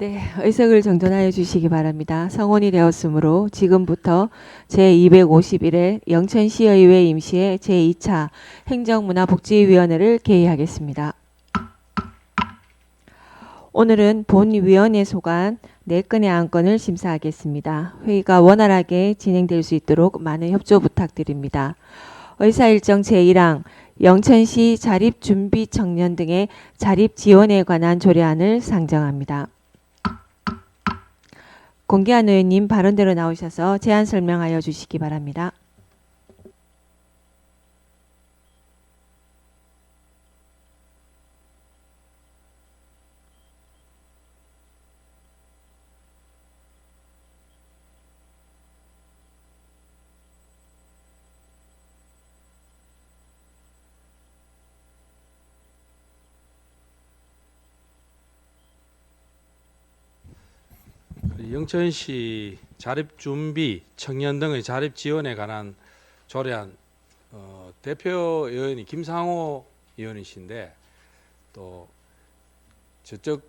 네, 의석을 정돈하여 주시기 바랍니다. 성원이 되었으므로 지금부터 제251회 영천시의회 임시회 제2차 행정문화복지위원회를 개의하겠습니다. 오늘은 본위원회 소관 4건의 안건을 심사하겠습니다. 회의가 원활하게 진행될 수 있도록 많은 협조 부탁드립니다. 의사일정 제1항 영천시 자립준비 청년 등의 자립 지원에 관한 조례안을 상정합니다. 공기환 의원님 발언대로 나오셔서 제안 설명하여 주시기 바랍니다. 영천시 자립준비 청년 등의 자립 지원에 관한 조례안 대표 의원이 김상호 의원이신데 또 저쪽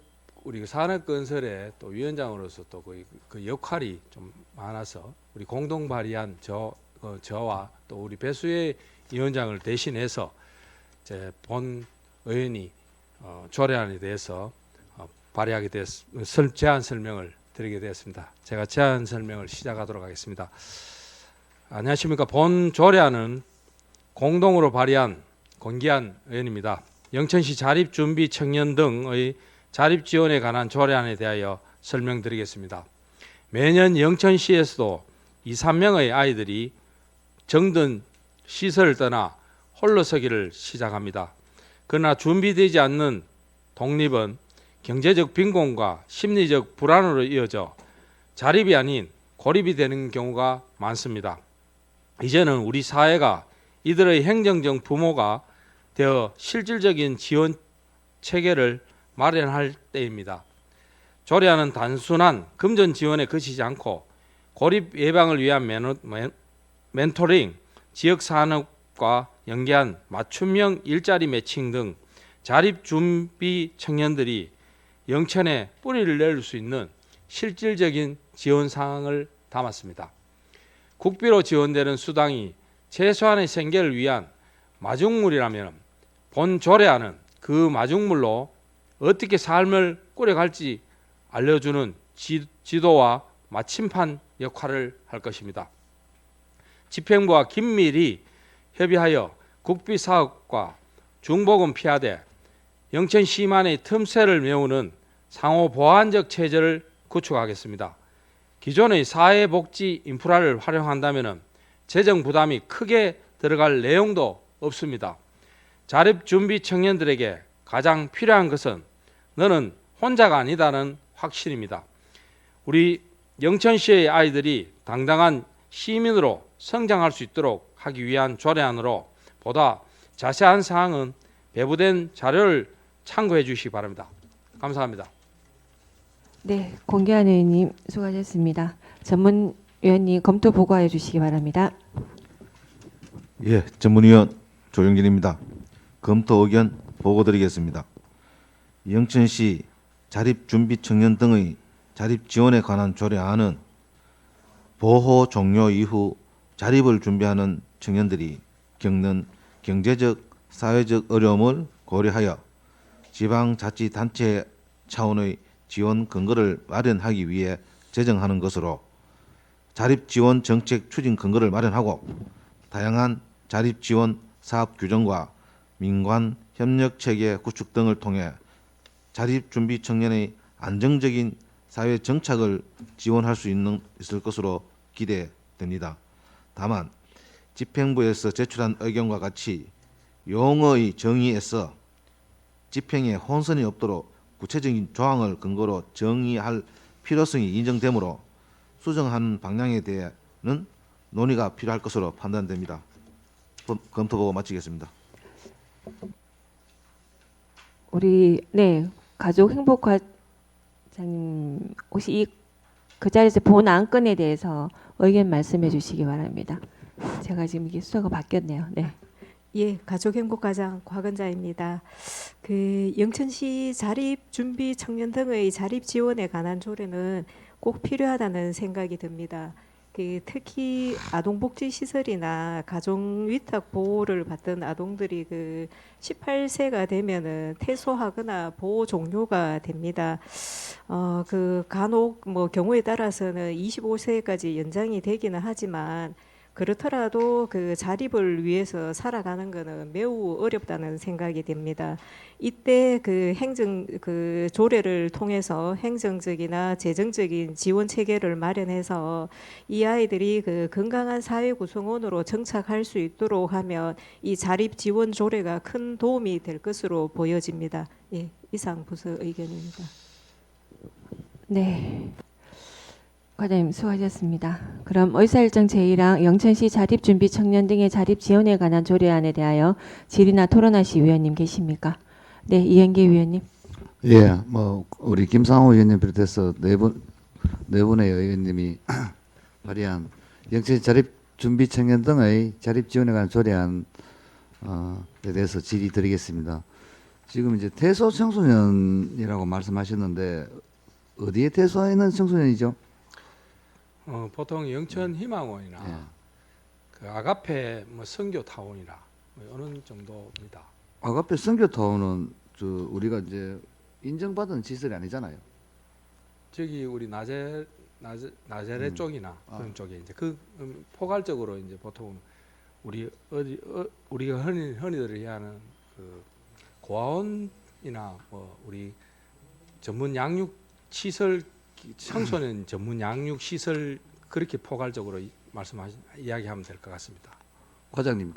우리 산업건설의 또 위원장으로서 또 그 역할이 좀 많아서 우리 공동 발의한 저와 또 우리 배수의 위원장을 대신해서 제 본 의원이 조례안에 대해서 발의하게 되었 제안 설명을 드리게 되었습니다. 제가 제안 설명을 시작하도록 하겠습니다. 안녕하십니까. 본 조례안은 공동으로 발의한 권기환 의원입니다. 영천시 자립준비 청년 등의 자립 지원에 관한 조례안에 대하여 설명드리겠습니다. 매년 영천시에서도 2, 3명의 아이들이 정든 시설을 떠나 홀로서기를 시작합니다. 그러나 준비되지 않는 독립은 경제적 빈곤과 심리적 불안으로 이어져 자립이 아닌 고립이 되는 경우가 많습니다. 이제는 우리 사회가 이들의 행정적 부모가 되어 실질적인 지원 체계를 마련할 때입니다. 조례안은 단순한 금전 지원에 그치지 않고 고립 예방을 위한 멘토링, 지역산업과 연계한 맞춤형 일자리 매칭 등 자립준비 청년들이 영천에 뿌리를 내릴 수 있는 실질적인 지원 사항을 담았습니다. 국비로 지원되는 수당이 최소한의 생계를 위한 마중물이라면 본 조례안은 그 마중물로 어떻게 삶을 꾸려갈지 알려주는 지도와 마침판 역할을 할 것입니다. 집행부와 긴밀히 협의하여 국비 사업과 중복은 피하되 영천시만의 틈새를 메우는 상호 보완적 체제를 구축하겠습니다. 기존의 사회복지 인프라를 활용한다면 재정 부담이 크게 들어갈 내용도 없습니다. 자립준비 청년들에게 가장 필요한 것은 너는 혼자가 아니다는 확신입니다. 우리 영천시의 아이들이 당당한 시민으로 성장할 수 있도록 하기 위한 조례안으로 보다 자세한 사항은 배부된 자료를 참고해 주시기 바랍니다. 감사합니다. 네, 공기환 의원님 수고하셨습니다. 전문위원님 검토 보고하여 주시기 바랍니다. 예, 전문위원 조영진입니다. 검토 의견 보고 드리겠습니다. 영천시 자립준비 청년 등의 자립 지원에 관한 조례안은 보호 종료 이후 자립을 준비하는 청년들이 겪는 경제적, 사회적 어려움을 고려하여 지방자치단체 차원의 지원 근거를 마련하기 위해 제정하는 것으로 자립지원 정책 추진 근거를 마련하고 다양한 자립지원 사업 규정과 민관 협력체계 구축 등을 통해 자립준비 청년의 안정적인 사회 정착을 지원할 수 있을 것으로 기대됩니다. 다만 집행부에서 제출한 의견과 같이 용어의 정의에서 집행에 혼선이 없도록 구체적인 조항을 근거로 정의할 필요성이 인정되므로 수정하는 방향에 대해는 논의가 필요할 것으로 판단됩니다. 검토 보고 마치겠습니다. 우리 가족행복과장님 혹시 그 자리에서 본 안건에 대해서 의견 말씀해 주시기 바랍니다. 제가 지금 이게 순서가 바뀌었네요. 네. 예, 가족행복과장 곽은자입니다. 영천시 자립준비 청년 등의 자립 지원에 관한 조례는 꼭 필요하다는 생각이 듭니다. 특히 아동복지시설이나 가정위탁 보호를 받던 아동들이 18세가 되면은 퇴소하거나 보호 종료가 됩니다. 간혹 뭐 경우에 따라서는 25세까지 연장이 되기는 하지만 그렇더라도 자립을 위해서 살아가는 것은 매우 어렵다는 생각이 됩니다. 이때 조례를 통해서 행정적이나 재정적인 지원 체계를 마련해서 이 아이들이 건강한 사회 구성원으로 정착할 수 있도록 하면 이 자립 지원 조례가 큰 도움이 될 것으로 보여집니다. 예, 이상 부서 의견입니다. 네. 과장님 수고하셨습니다. 그럼 의사일정 제1항 영천시 자립준비 청년 등의 자립 지원에 관한 조례안에 대하여 질의나 토론하실 위원님 계십니까? 네, 이현기 위원님. 예, 뭐 우리 김상호 의원님 비롯해서 네 분의 의원님이 발의한 영천 자립 준비 청년 등의 자립 지원에 관한 조례안에 대해서 질의드리겠습니다. 지금 이제 퇴소 청소년이라고 말씀하셨는데 어디에 퇴소하는 청소년이죠? 보통 영천 희망원이나 예. 그 아가페 뭐 선교 타운이나 뭐 어느 정도입니다. 아가페 선교타운은 우리가 이제 인정받은 시설이 아니잖아요. 저기 우리 나제레 쪽이나 그런 쪽에 이제 포괄적으로 이제 보통 우리가 흔히들 해하는 고아원이나 뭐 우리 전문 양육 시설 청소년 전문 양육 시설 그렇게 포괄적으로 이야기하면 될 것 같습니다. 과장님,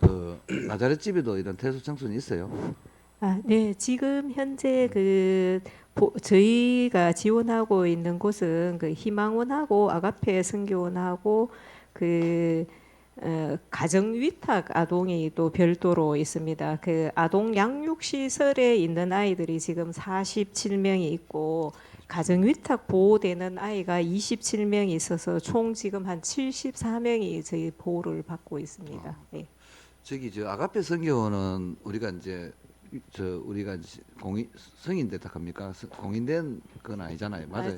나자렛 집에도 이런 퇴소 청소년이 있어요? 네, 지금 현재 저희가 지원하고 있는 곳은 희망원하고 아가페 선교원하고 가정위탁 아동이 또 별도로 있습니다. 아동 양육 시설에 있는 아이들이 지금 47명이 있고 가정위탁 보호되는 아이가 27명이 있어서 총 지금 한 74명이 저희 보호를 받고 있습니다. 네. 저기 아가페 선교원은 우리가 이제 성인대 딱 합니까? 공인된 건 아니잖아요, 맞아요?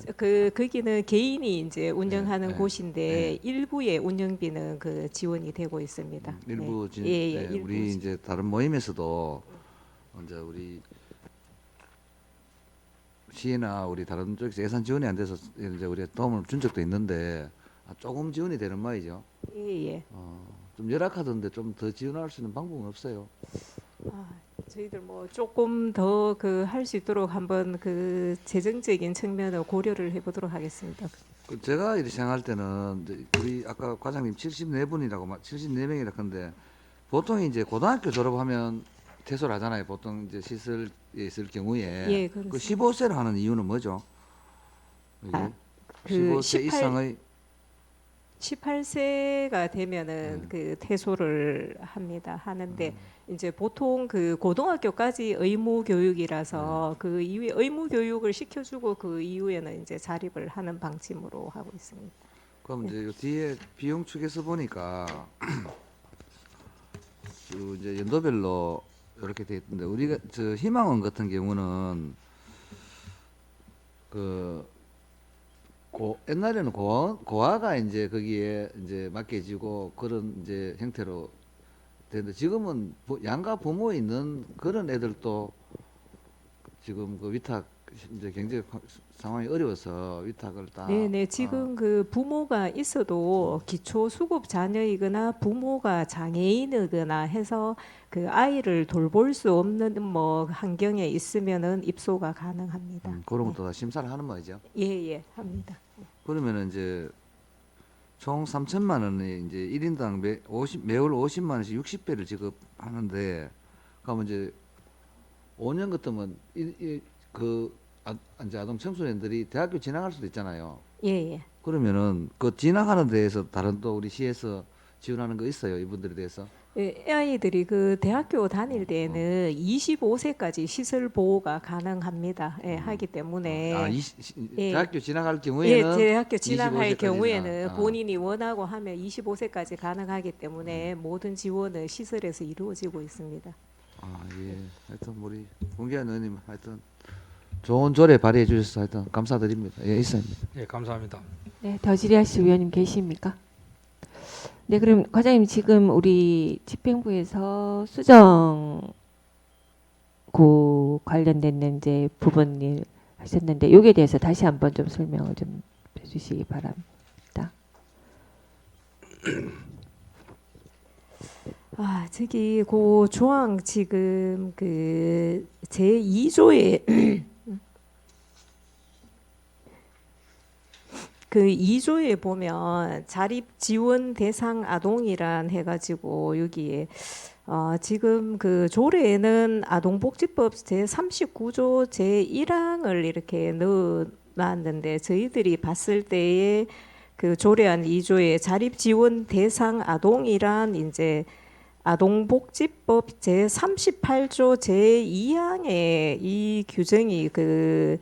거기는 개인이 이제 운영하는 네, 곳인데 일부의 운영비는 지원이 되고 있습니다. 일부 네. 우리 일부 이제 다른 모임에서도 이제 우리 시나 우리 다른 쪽에서 예산 지원이 안 돼서 이제 우리가 도움을 준 적도 있는데 조금 지원이 되는 말이죠. 예. 좀 열악하던데 좀 더 지원할 수 있는 방법은 없어요? 저희들 뭐 조금 더 할 수 있도록 한번 재정적인 측면을 고려를 해보도록 하겠습니다. 제가 이렇게 생각할 때는 이제 우리 아까 과장님 74명이라 근데 보통 이제 고등학교 졸업하면 퇴소를 하잖아요. 보통 이제 시설에 있을 경우에 예, 그렇습니다. 15세로 하는 이유는 뭐죠? 이게 15세 이상의 18세가 되면은 퇴소를 하는데 이제 보통 고등학교까지 의무 교육이라서 그 이후에 의무 교육을 시켜주고 그 이후에는 이제 자립을 하는 방침으로 하고 있습니다. 그럼 이제 요 뒤에 비용 축에서 보니까 이제 연도별로 이렇게 돼 있는데 우리가 희망원 같은 경우는 옛날에는 고아가 이제 거기에 이제 맡겨지고 그런 이제 형태로 되는데 지금은 양가 부모 있는 그런 애들도 지금 위탁 이제 경제 상황이 어려워서 위탁을 다. 네네, 지금 부모가 있어도 기초 수급 자녀이거나 부모가 장애인이거나 해서 아이를 돌볼 수 없는 뭐 환경에 있으면은 입소가 가능합니다. 그런 것도 다 심사를 하는 말이죠. 예, 합니다. 그러면은 이제 총 3천만 원이 이제 1인당 매월 50만 원씩 60배를 지급하는데 그러면 이제 5년 같으면 이제 아동 청소년들이 대학교 진학할 수도 있잖아요. 예. 그러면은 진학하는 데에서 다른 또 우리 시에서 지원하는 거 있어요, 이분들에 대해서? 아이들이 그 대학교 다닐 때에는 25세까지 시설 보호가 가능합니다. 하기 때문에 예. 대학교 지나갈 예, 경우에는 대학교 지나갈 25세까지나. 경우에는 본인이 원하고 하면 25세까지 가능하기 때문에 모든 지원은 시설에서 이루어지고 있습니다. 예. 하여튼 우리 문기환 의원님 하여튼 좋은 조례 발의해 주셔서 하여튼 감사드립니다. 예, 이상입니다. 예, 감사합니다. 네, 더 질의하실 위원님 계십니까? 네, 그럼 과장님 지금 우리 집행부에서 수정구 관련된 이제 부분을 하셨는데 여기에 대해서 다시 한번 좀 설명을 좀 해주시기 바랍니다. 저기 그 조항 지금 그 제2조에 그 2조에 보면 자립 지원 대상 아동이란 해가지고 여기에 지금 그 조례에는 아동복지법 제39조 제1항을 이렇게 넣어놨는데 저희들이 봤을 때에 그 조례안 2조에 자립 지원 대상 아동이란 이제 아동복지법 제38조 제2항에 이 규정이 그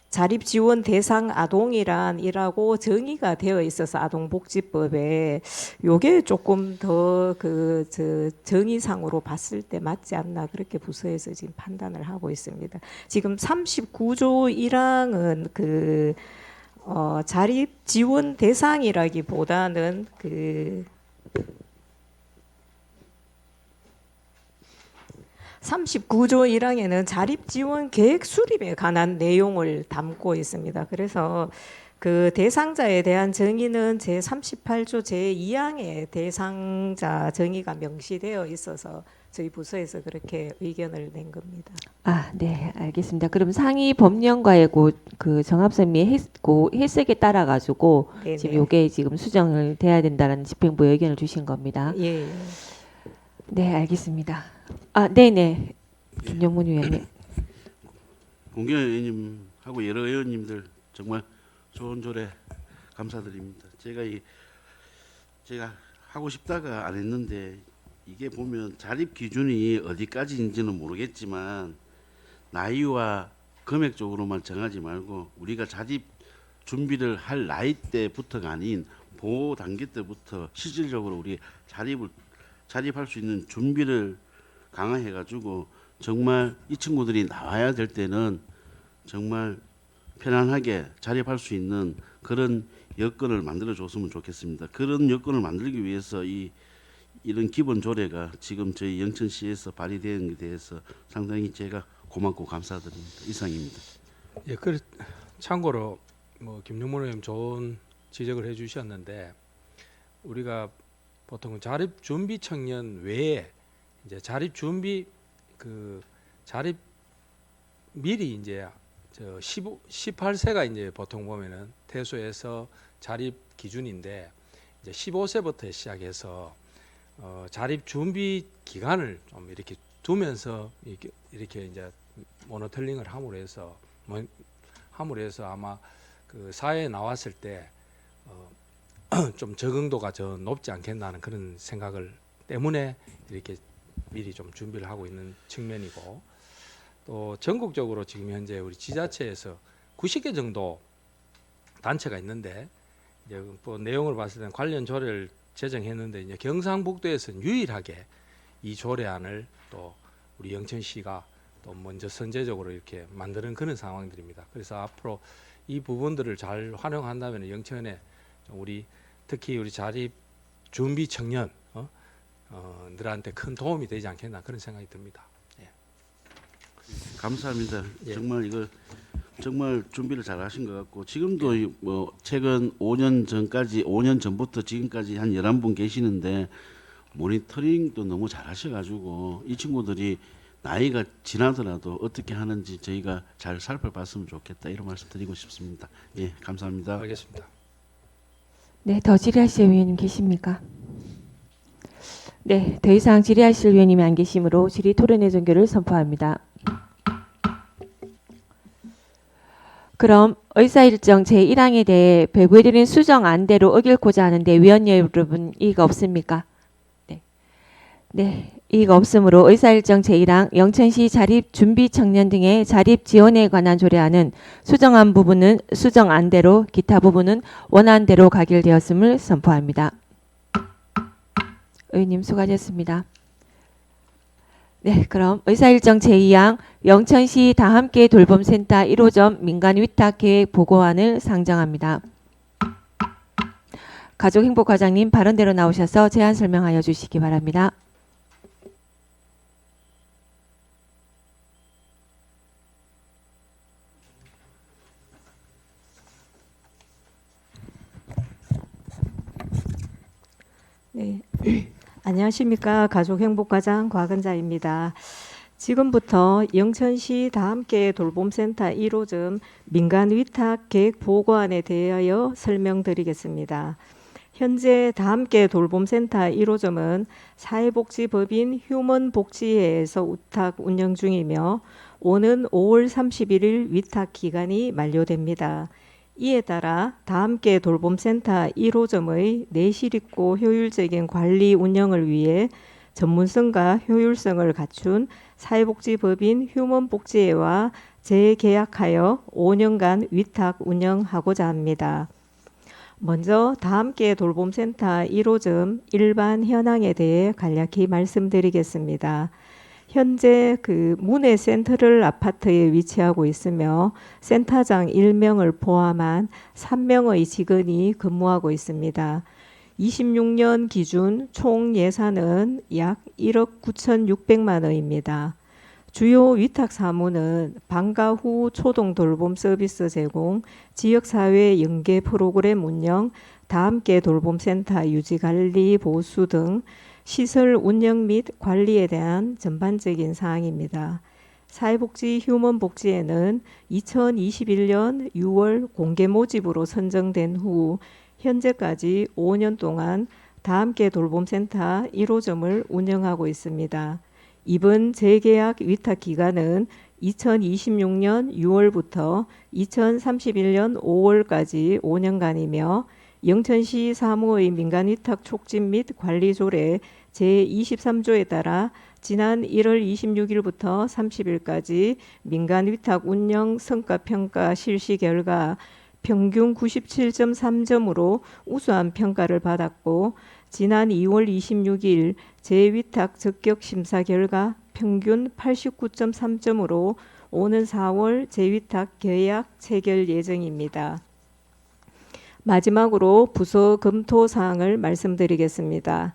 자립 지원 대상 아동이란이라고 정의가 되어 있어서 아동복지법에 요게 조금 더 그 정의상으로 봤을 때 맞지 않나 그렇게 부서에서 지금 판단을 하고 있습니다. 지금 39조 1항은 그 자립 지원 대상이라기보다는 그 39조 1항에는 자립 지원 계획 수립에 관한 내용을 담고 있습니다. 그래서 그 대상자에 대한 정의는 제38조 제2항에 대상자 정의가 명시되어 있어서 저희 부서에서 그렇게 의견을 낸 겁니다. 네, 알겠습니다. 그럼 상위 법령과의 그 정합성의 해석에 따라 가지고 네네. 지금 요게 지금 수정을 돼야 된다는 집행부의 의견을 주신 겁니다. 예. 네, 알겠습니다. 네네. 김영문 위원님. 공경 의원님하고 여러 의원님들 정말 좋은 조례 감사드립니다. 제가 하고 싶다가 안 했는데 이게 보면 자립 기준이 어디까지인지는 모르겠지만 나이와 금액적으로만 정하지 말고 우리가 자립 준비를 할 나이 때부터가 아닌 보호 단계 때부터 실질적으로 우리 자립할 수 있는 준비를 강화해가지고 정말 이 친구들이 나와야 될 때는 정말 편안하게 자립할 수 있는 그런 여건을 만들어줬으면 좋겠습니다. 그런 여건을 만들기 위해서 이런 기본 조례가 지금 저희 영천시에서 발의되는 데 대해서 상당히 제가 고맙고 감사드립니다. 이상입니다. 예, 참고로 김용문 의원님 좋은 지적을 해주셨는데 우리가 보통 자립 준비 청년 외에 이제 자립 준비 자립 미리 이제 18세가 이제 보통 보면은 태소에서 자립 기준인데 이제 15세부터 시작해서 자립 준비 기간을 좀 이렇게 두면서 이렇게 이제 모니터링을 함으로 해서 아마 그 사회에 나왔을 때 좀 적응도가 더 높지 않겠나는 그런 생각을 때문에 이렇게 미리 좀 준비를 하고 있는 측면이고 또 전국적으로 지금 현재 우리 지자체에서 90개 정도 단체가 있는데 이제 뭐 내용을 봤을 때는 관련 조례를 제정했는데 이제 경상북도에서는 유일하게 이 조례안을 또 우리 영천시가 또 먼저 선제적으로 이렇게 만드는 그런 상황들입니다. 그래서 앞으로 이 부분들을 잘 활용한다면 영천에 우리 특히 우리 자립 준비 청년 들한테 큰 도움이 되지 않겠나 그런 생각이 듭니다. 예. 감사합니다. 예. 정말 이거 정말 준비를 잘 하신 것 같고 지금도 뭐 최근 5년 전부터 지금까지 한 11분 계시는데 모니터링도 너무 잘 하셔가지고 이 친구들이 나이가 지나더라도 어떻게 하는지 저희가 잘 살펴봤으면 좋겠다 이런 말씀 드리고 싶습니다. 예, 감사합니다. 알겠습니다. 네, 더 질의하실 위원님 계십니까? 네, 더 이상 질의하실 위원님이 안 계시므로 질의 토론회 종결을 선포합니다. 그럼 의사일정 제1항에 대해 배부해드린 수정 안대로 어길고자 하는데 위원 여러분 이의가 없습니까? 네. 네, 이의가 없으므로 의사일정 제1항 영천시 자립준비청년 등의 자립 지원에 관한 조례안은 수정안 부분은 수정안대로 기타 부분은 원안대로 가결되었음을 선포합니다. 의원님 수고하셨습니다. 네, 그럼 의사일정 제2항 영천시 다함께 돌봄센터 1호점 민간위탁계획 보고안을 상정합니다. 가족행복과장님 발언대로 나오셔서 제안 설명하여 주시기 바랍니다. 네. 안녕하십니까. 가족행복과장 곽은자입니다. 지금부터 영천시 다함께 돌봄센터 1호점 민간위탁 계획 보고안에 대하여 설명드리겠습니다. 현재 다함께 돌봄센터 1호점은 사회복지법인 휴먼복지회에서 위탁 운영 중이며 오는 5월 31일 위탁 기간이 만료됩니다. 이에 따라 다함께 돌봄센터 1호점의 내실 있고 효율적인 관리 운영을 위해 전문성과 효율성을 갖춘 사회복지법인 휴먼복지회와 재계약하여 5년간 위탁 운영하고자 합니다. 먼저 다함께 돌봄센터 1호점 일반 현황에 대해 간략히 말씀드리겠습니다. 현재 문해 센트럴 아파트에 위치하고 있으며 센터장 1명을 포함한 3명의 직원이 근무하고 있습니다. 26년 기준 총 예산은 약 1억 9,600만 원입니다. 주요 위탁 사무는 방과 후 초동 돌봄 서비스 제공, 지역사회 연계 프로그램 운영, 다함께 돌봄센터 유지관리 보수 등 시설 운영 및 관리에 대한 전반적인 사항입니다. 사회복지 휴먼복지회는 2021년 6월 공개 모집으로 선정된 후 현재까지 5년 동안 다함께 돌봄센터 1호점을 운영하고 있습니다. 이번 재계약 위탁 기간은 2026년 6월부터 2031년 5월까지 5년간이며 영천시 사무의 민간위탁 촉진 및 관리조례 제23조에 따라 지난 1월 26일부터 30일까지 민간위탁 운영 성과평가 실시 결과 평균 97.3점으로 우수한 평가를 받았고 지난 2월 26일 재위탁 적격 심사 결과 평균 89.3점으로 오는 4월 재위탁 계약 체결 예정입니다. 마지막으로 부서 검토 사항을 말씀드리겠습니다.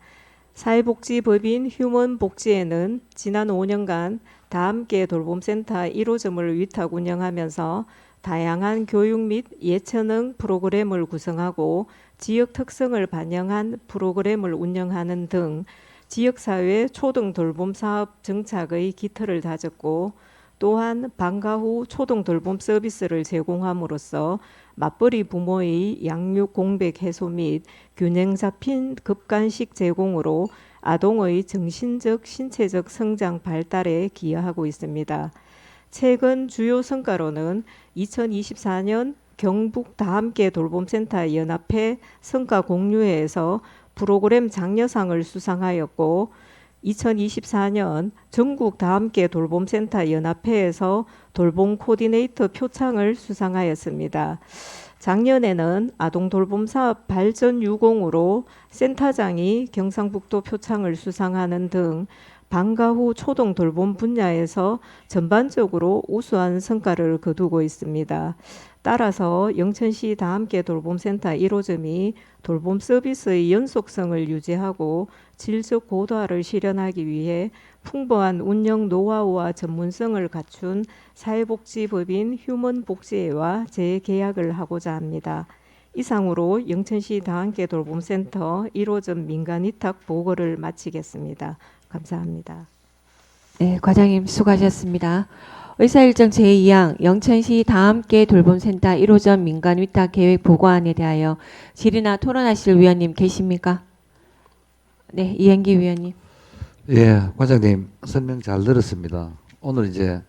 사회복지법인 휴먼복지회는 지난 5년간 다함께 돌봄센터 1호점을 위탁 운영하면서 다양한 교육 및 예체능 프로그램을 구성하고 지역 특성을 반영한 프로그램을 운영하는 등 지역사회 초등 돌봄 사업 정착의 기틀을 다졌고 또한 방과 후 초등 돌봄 서비스를 제공함으로써 맞벌이 부모의 양육 공백 해소 및 균형 잡힌 급간식 제공으로 아동의 정신적, 신체적 성장 발달에 기여하고 있습니다. 최근 주요 성과로는 2024년 경북 다함께 돌봄센터 연합회 성과 공유회에서 프로그램 장려상을 수상하였고 2024년 전국 다함께 돌봄센터 연합회에서 돌봄 코디네이터 표창을 수상하였습니다. 작년에는 아동돌봄사업 발전 유공으로 센터장이 경상북도 표창을 수상하는 등 방과 후 초동 돌봄 분야에서 전반적으로 우수한 성과를 거두고 있습니다. 따라서 영천시 다함께 돌봄센터 1호점이 돌봄 서비스의 연속성을 유지하고 질적 고도화를 실현하기 위해 풍부한 운영 노하우와 전문성을 갖춘 사회복지법인 휴먼복지회와 재계약을 하고자 합니다. 이상으로 영천시 다함께 돌봄센터 1호점 민간위탁 보고를 마치겠습니다. 감사합니다. 네, 과장님 수고하셨습니다. 의사일정 제2항 영천시 다함께 돌봄센터 1호점 민간위탁 계획 보고안에 대하여 질의나 토론하실 위원님 계십니까? 네, 이행기 위원님. 예, 과장님 설명 잘 들었습니다. 오늘 이제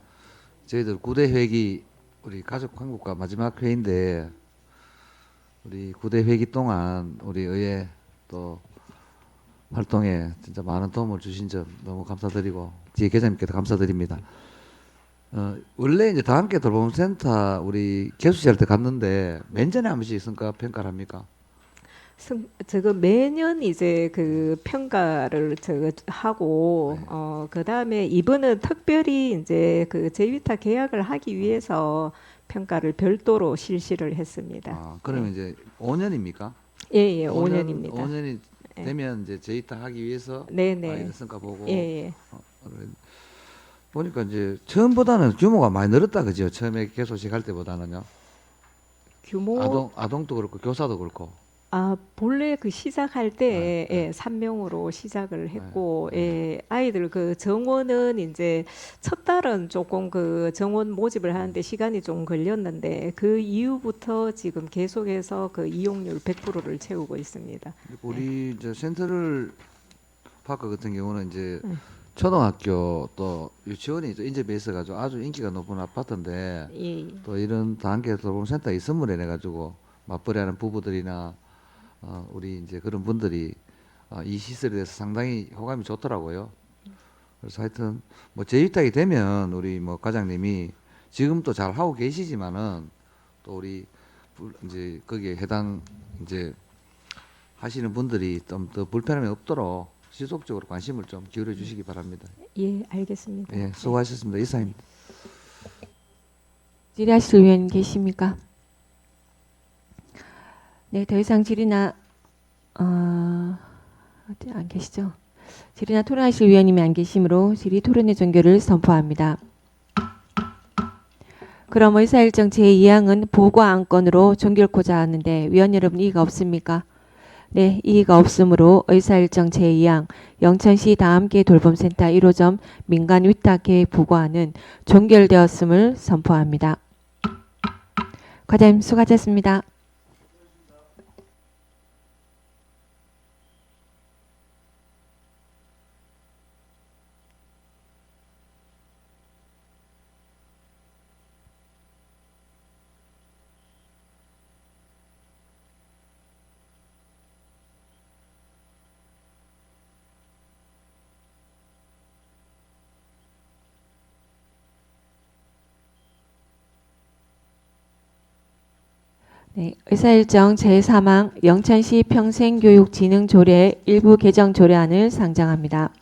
저희들 9대 회기 우리 가족행복과 마지막 회의인데 우리 9대 회기 동안 우리 의회 또 활동에 진짜 많은 도움을 주신 점 너무 감사드리고 지혜 계장님께도 감사드립니다. 원래 이제 다함께 돌봄센터 우리 개수시할 때 갔는데 맨전에 한 번씩 성과 평가를 합니까? 저거 매년 이제 그 평가를 저거 하고 네. 그다음에 이번은 특별히 이제 그 재위탁 계약을 하기 위해서 평가를 별도로 실시를 했습니다. 아, 그러면 이제 5년입니까? 예, 5년입니다. 5년이 예. 되면 이제 재위탁 하기 위해서 네네. 아이들 성과 보고 예. 보니까 이제 처음보다는 규모가 많이 늘었다 그죠? 처음에 개소식 할 때보다는요. 규모 아동도 그렇고 교사도 그렇고. 본래 그 시작할 때 네. 3명으로 시작을 했고 네. 아이들 그 정원은 이제 첫 달은 조금 그 정원 모집을 하는데 시간이 좀 걸렸는데 그 이후부터 지금 계속해서 그 이용률 100%를 채우고 있습니다. 우리 이제 센트럴 파크 같은 경우는 이제 네. 초등학교 또 유치원이 또 인접해 있어가지고 아주 인기가 높은 아파트인데 예. 또 이런 단계 돌봄센터에 선물해 내가지고 맞벌이하는 부부들이나 우리 이제 그런 분들이 이 시설에 대해서 상당히 호감이 좋더라고요. 그래서 하여튼 뭐 재위탁이 되면 우리 뭐 과장님이 지금 또 잘 하고 계시지만은 또 우리 이제 거기에 해당 이제 하시는 분들이 좀 더 불편함이 없도록 지속적으로 관심을 좀 기울여 주시기 바랍니다. 예, 알겠습니다. 예, 수고하셨습니다. 이사입니다. 질의하실 위원 계십니까? 네, 더 이상 질의나 어디 안 계시죠? 질의나 토론하실 위원님이 안 계시므로 질의 토론의 종결을 선포합니다. 그럼 의사일정 제2항은 보고 안건으로 종결코자 하는데 위원 여러분 이의가 없습니까? 네, 이의가 없으므로 의사일정 제2항 영천시 다함께 돌봄센터 1호점 민간 위탁 계획 보고안은 종결되었음을 선포합니다. 과장님 수고하셨습니다. 네, 의사일정 제3항 영천시 평생교육진흥조례 일부 개정 조례안을 상정합니다.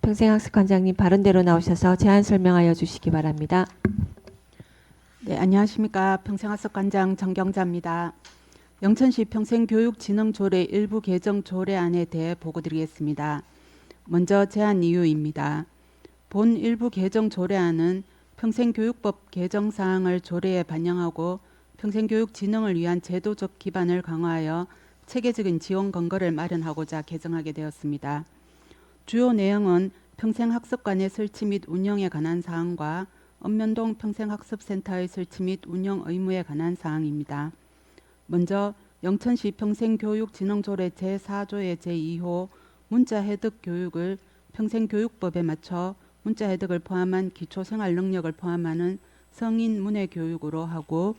평생학습관장님 발언대로 나오셔서 제안 설명하여 주시기 바랍니다. 네, 안녕하십니까. 평생학습관장 정경자입니다. 영천시 평생교육진흥조례 일부 개정 조례안에 대해 보고드리겠습니다. 먼저 제안 이유입니다. 본 일부 개정 조례안은 평생교육법 개정 사항을 조례에 반영하고 평생교육 진흥을 위한 제도적 기반을 강화하여 체계적인 지원 근거를 마련하고자 개정하게 되었습니다. 주요 내용은 평생학습관의 설치 및 운영에 관한 사항과 읍면동 평생학습센터의 설치 및 운영 의무에 관한 사항입니다. 먼저 영천시 평생교육진흥조례 제4조의 제2호 문자해득 교육을 평생교육법에 맞춰 문자해득을 포함한 기초생활능력을 포함하는 성인 문해교육으로 하고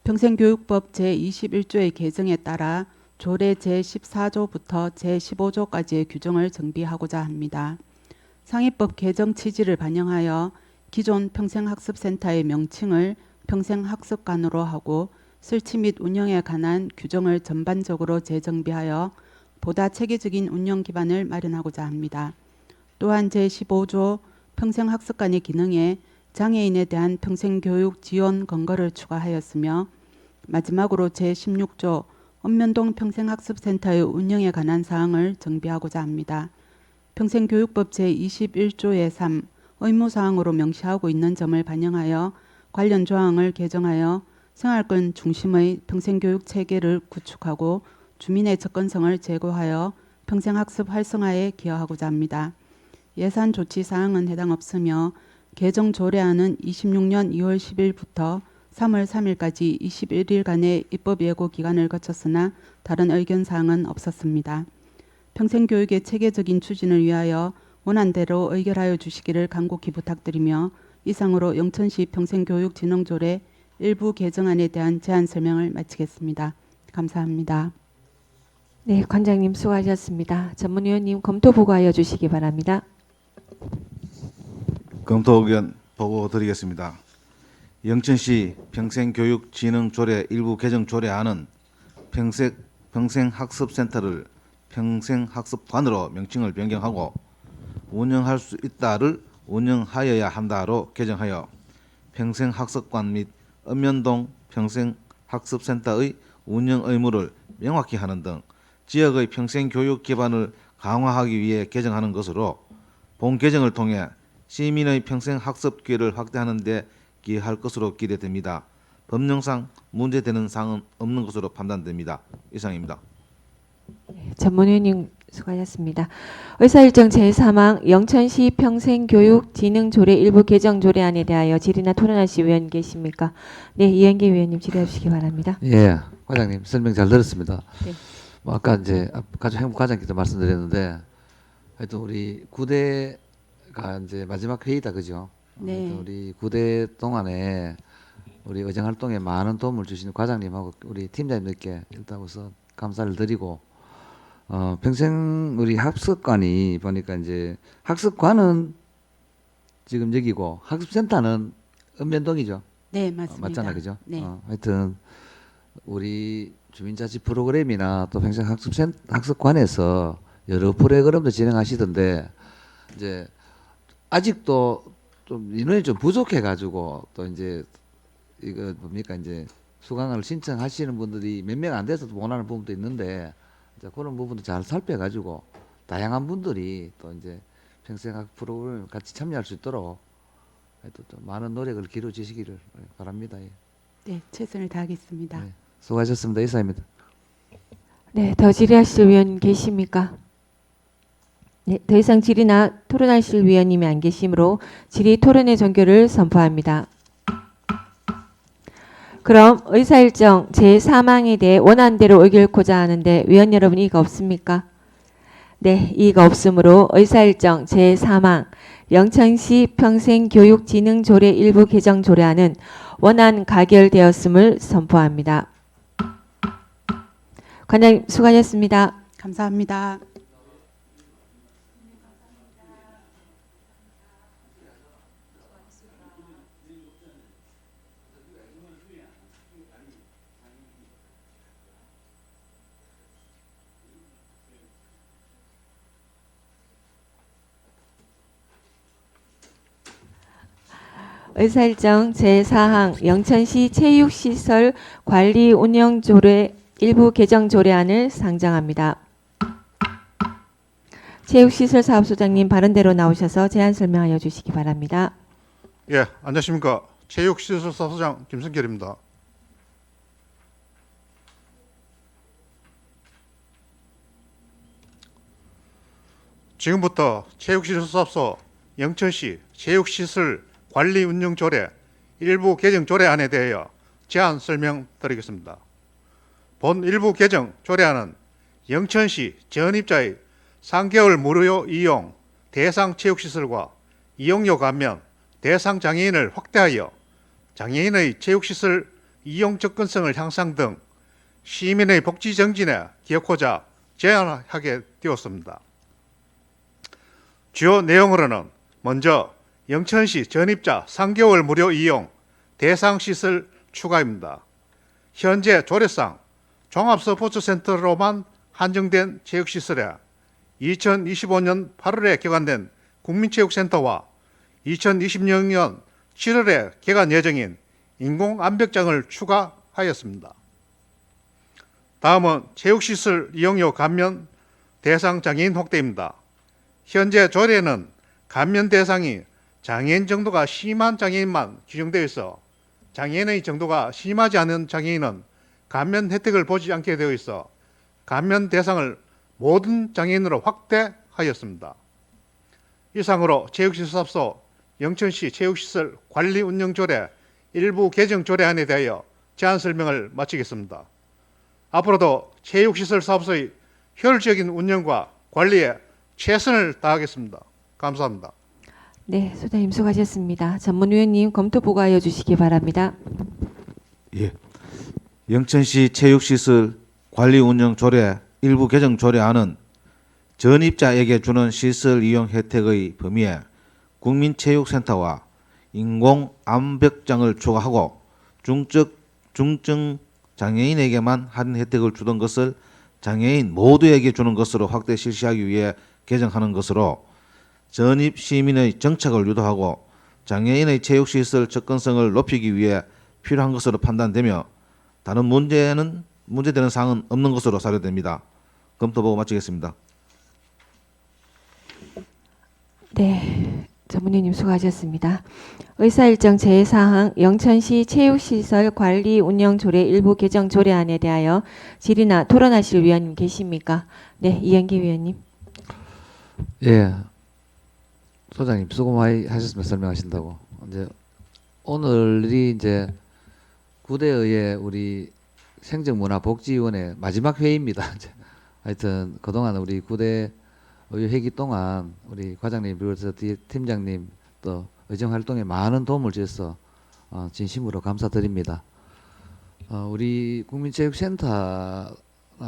평생교육법 제21조의 개정에 따라 조례 제14조부터 제15조까지의 규정을 정비하고자 합니다. 상위법 개정 취지를 반영하여 기존 평생학습센터의 명칭을 평생학습관으로 하고 설치 및 운영에 관한 규정을 전반적으로 재정비하여 보다 체계적인 운영 기반을 마련하고자 합니다. 또한 제15조 평생학습관의 기능에 장애인에 대한 평생교육 지원 근거를 추가하였으며 마지막으로 제16조 읍면동 평생학습센터의 운영에 관한 사항을 정비하고자 합니다. 평생교육법 제21조의 3 의무사항으로 명시하고 있는 점을 반영하여 관련 조항을 개정하여 생활권 중심의 평생교육 체계를 구축하고 주민의 접근성을 제고하여 평생학습 활성화에 기여하고자 합니다. 예산 조치 사항은 해당 없으며 개정 조례안은 26년 2월 10일부터 3월 3일까지 21일간의 입법 예고 기간을 거쳤으나 다른 의견 사항은 없었습니다. 평생교육의 체계적인 추진을 위하여 원안대로 의결하여 주시기를 간곡히 부탁드리며 이상으로 영천시 평생교육진흥조례 일부 개정안에 대한 제안 설명을 마치겠습니다. 감사합니다. 네, 관장님 수고하셨습니다. 전문위원님 검토 보고하여 주시기 바랍니다. 검토 의견 보고 드리겠습니다. 영천시 평생교육진흥조례 일부 개정 조례안은 평생학습센터를 평생학습관으로 명칭을 변경하고 운영할 수 있다를 운영하여야 한다로 개정하여 평생학습관 및 읍면동 평생학습센터의 운영 의무를 명확히 하는 등 지역의 평생교육 기반을 강화하기 위해 개정하는 것으로 본 개정을 통해 시민의 평생학습 기회를 확대하는 데 기여할 것으로 기대됩니다. 법령상 문제되는 사항은 없는 것으로 판단됩니다. 이상입니다. 전문위원님 수고하셨습니다. 의사일정 제3항 영천시 평생교육진흥조례 일부 개정 조례안에 대하여 질의나 토론하실 위원 계십니까? 네, 이현기 위원님 질의해 주시기 바랍니다. 예, 과장님 설명 잘 들었습니다. 네. 뭐 아까 이제 행복 과장님께서 말씀드렸는데 하여튼 우리 구대가 이제 마지막 회의다 그죠? 네. 하여튼 우리 구대 동안에 우리 의정 활동에 많은 도움을 주시는 과장님하고 우리 팀장님들께 일단 우선 감사를 드리고 평생 우리 학습관이 보니까 이제 학습관은 지금 여기고 학습센터는 읍면동이죠. 네, 맞습니다. 맞잖아, 그죠? 네. 하여튼 우리 주민자치 프로그램이나 또 학습관에서 여러 프로그램도 진행하시던데 이제 아직도 좀 인원이 좀 부족해가지고 또 이제 이거 뭡니까 이제 수강을 신청하시는 분들이 몇 명 안 돼서 원하는 부분도 있는데 이제 그런 부분도 잘 살펴가지고 다양한 분들이 또 이제 평생학 프로그램 같이 참여할 수 있도록 또 많은 노력을 기울여 주시기를 바랍니다. 예. 네, 최선을 다하겠습니다. 네. 수고하셨습니다. 이사입니다. 네, 더 질의하실 위원 계십니까? 네, 더 이상 질의나 토론하실 위원님이 안 계시므로 질의 토론의 종결을 선포합니다. 그럼 의사일정 제3항에 대해 원안대로 의결코자 하는데 위원 여러분 이의가 없습니까? 네, 이의가 없으므로 의사일정 제3항 영천시 평생교육진흥조례 일부 개정 조례안은 원안 가결되었음을 선포합니다. 관장님 수고하셨습니다. 감사합니다. 의사일정 제4항 영천시 체육시설 관리 운영 조례 일부 개정 조례안을 상정합니다. 체육시설 사업소장님 바른대로 나오셔서 제안 설명하여 주시기 바랍니다. 예, 안녕하십니까. 체육시설사소장 김승결입니다. 지금부터 체육시설사업소 영천시 체육시설 관리 운영 조례 일부 개정 조례안에 대하여 제안 설명드리겠습니다. 본 일부 개정 조례안은 영천시 전입자의 3개월 무료 이용 대상 체육시설과 이용료 감면 대상 장애인을 확대하여 장애인의 체육시설 이용 접근성을 향상 등 시민의 복지 정진에 기여하고자 제안하게 되었습니다. 주요 내용으로는 먼저 영천시 전입자 3개월 무료 이용 대상 시설 추가입니다. 현재 조례상 종합스포츠센터로만 한정된 체육시설에 2025년 8월에 개관된 국민체육센터와 2026년 7월에 개관 예정인 인공암벽장을 추가하였습니다. 다음은 체육시설 이용료 감면 대상 장애인 확대입니다. 현재 조례는 감면 대상이 장애인 정도가 심한 장애인만 규정되어 있어 장애인의 정도가 심하지 않은 장애인은 감면 혜택을 보지 않게 되어 있어 감면 대상을 모든 장애인으로 확대하였습니다. 이상으로 체육시설사업소 영천시 체육시설 관리 운영 조례 일부 개정 조례안에 대하여 제안 설명을 마치겠습니다. 앞으로도 체육시설 사업소의 효율적인 운영과 관리에 최선을 다하겠습니다. 감사합니다. 네, 소장님 수고하셨습니다. 전문위원님 검토 보고하여 주시기 바랍니다. 예. 영천시 체육시설 관리 운영 조례 일부 개정 조례안은 전입자에게 주는 시설 이용 혜택의 범위에 국민체육센터와 인공암벽장을 추가하고 중증 장애인에게만 할인 혜택을 주던 것을 장애인 모두에게 주는 것으로 확대 실시하기 위해 개정하는 것으로 전입 시민의 정착을 유도하고 장애인의 체육시설 접근성을 높이기 위해 필요한 것으로 판단되며 다른 문제되는 사항은 없는 것으로 사료됩니다. 검토보고 마치겠습니다. 네, 전문위원님 수고하셨습니다. 의사일정 제4항 영천시 체육시설 관리 운영 조례 일부 개정 조례안에 대하여 질의나 토론하실 위원님 계십니까? 네, 이현기 위원님. 예, 소장님 수고 많이 하셨으면 설명하신다고. 이제 오늘이 이제 구대의회 우리 행정문화복지위원회 마지막 회의입니다. 이제 하여튼 그동안 우리 구대 의회 회기 동안 우리 과장님 비롯해서 팀장님 또 의정 활동에 많은 도움을 주셔서 진심으로 감사드립니다. 우리 국민체육센터나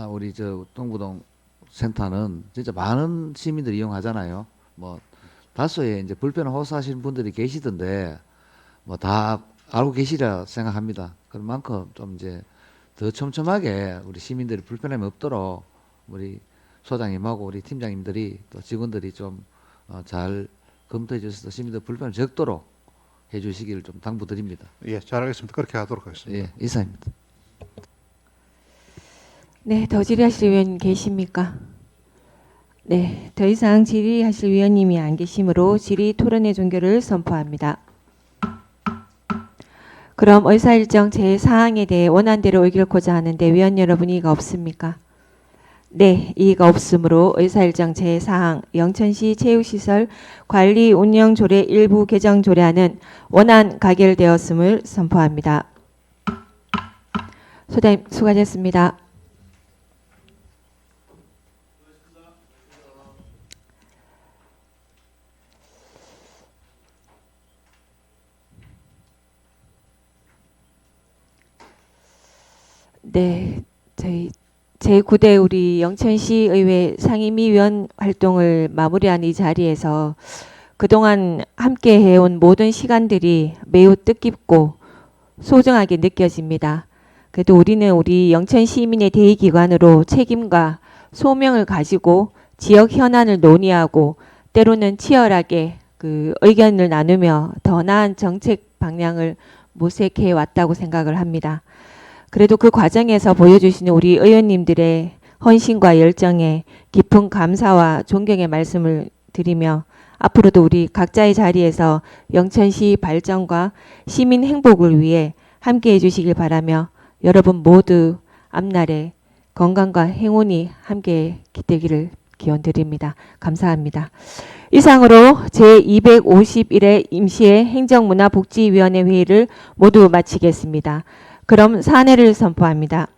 우리 저 동부동 센터는 진짜 많은 시민들이 이용하잖아요. 뭐 다소의 이제 불편을 호소하시는 분들이 계시던데 뭐 다 알고 계시리라 생각합니다. 그런 만큼 좀 이제 더 촘촘하게 우리 시민들이 불편함이 없도록 우리 소장님하고 우리 팀장님들이 또 직원들이 좀 잘 검토해 주셔서 시민들 불편을 적도록 해주시기를 좀 당부드립니다. 예, 잘하겠습니다. 그렇게 하도록 하겠습니다. 예, 이상입니다. 네, 더 질의하실 위원 계십니까? 네, 더 이상 질의하실 위원님이 안 계시므로 질의 토론회 종결을 선포합니다. 그럼 의사일정 제4항에 대해 원안대로 의결코자 하는데 위원 여러분 이의가 없습니까? 네, 이의가 없으므로 의사일정 제4항 영천시 체육시설 관리 운영 조례 일부 개정 조례안은 원안 가결되었음을 선포합니다. 소장님 수고하셨습니다. 네, 저희 제9대 우리 영천시 의회 상임위원 활동을 마무리한 이 자리에서 그동안 함께 해온 모든 시간들이 매우 뜻깊고 소중하게 느껴집니다. 그래도 우리는 우리 영천 시민의 대의기관으로 책임과 소명을 가지고 지역 현안을 논의하고 때로는 치열하게 그 의견을 나누며 더 나은 정책 방향을 모색해 왔다고 생각을 합니다. 그래도 그 과정에서 보여주시는 우리 의원님들의 헌신과 열정에 깊은 감사와 존경의 말씀을 드리며 앞으로도 우리 각자의 자리에서 영천시 발전과 시민 행복을 위해 함께해 주시길 바라며 여러분 모두 앞날에 건강과 행운이 함께 깃들기를 기원드립니다. 감사합니다. 이상으로 제251회 임시의 행정문화복지위원회 회의를 모두 마치겠습니다. 그럼 사내를 선포합니다.